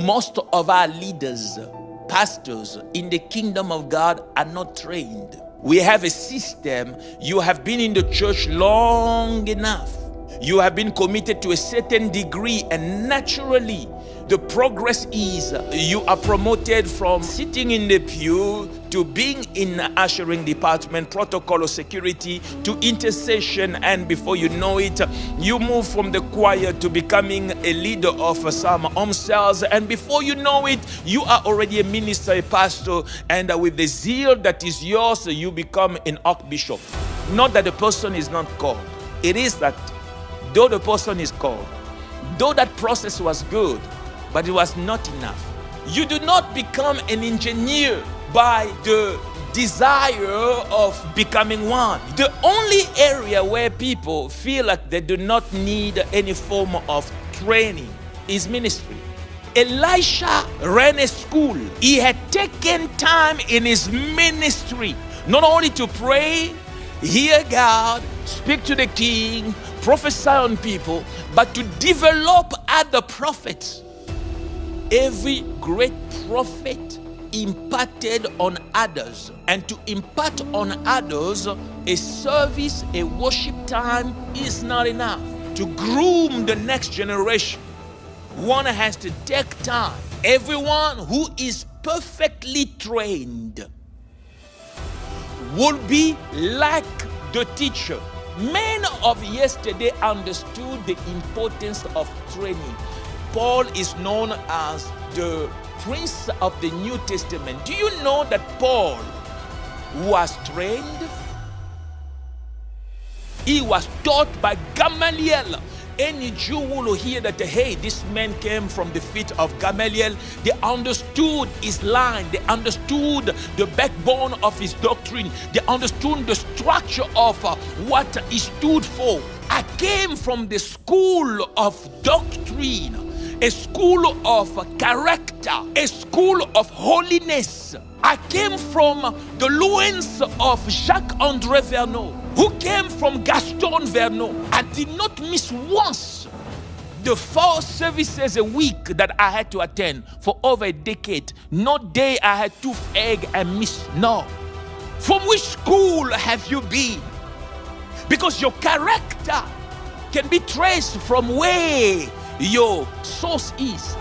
Most of our leaders, pastors in the kingdom of God are not trained. We have a system. You have been in the church long enough. You have been committed to a certain degree, and naturally, the progress is you are promoted from sitting in the pew to being in the ushering department, protocol or security, to intercession, and before you know it, you move from the choir to becoming a leader of some home cells, and before you know it, you are already a minister, a pastor, and with the zeal that is yours, you become an archbishop. Not that the person is not called. It is that though the person is called, though that process was good, but it was not enough. You do not become an engineer by the desire of becoming one. The only area where people feel like they do not need any form of training is ministry. Elisha ran a school. He had taken time in his ministry not only to pray, hear God, speak to the king, prophesy on people, but to develop other prophets. Every great prophet imparted on others, and to impart on others a service, a worship time is not enough. To groom the next generation, one has to take time. Everyone who is perfectly trained will be like the teacher. Men of yesterday understood the importance of training. Paul is known as the Prince of the New Testament. Do you know that Paul was trained? He was taught by Gamaliel. Any Jew will hear that, hey, this man came from the feet of Gamaliel. They understood his line. They understood the backbone of his doctrine. They understood the structure of what he stood for. I came from the school of doctrine, a school of character, a school of holiness. I came from the loins of Jacques-André Verneau, who came from Gaston Verneau. I did not miss once the 4 services a week that I had to attend for over a decade. No day I had toothache and missed. No. From which school have you been? Because your character can be traced from where your source is.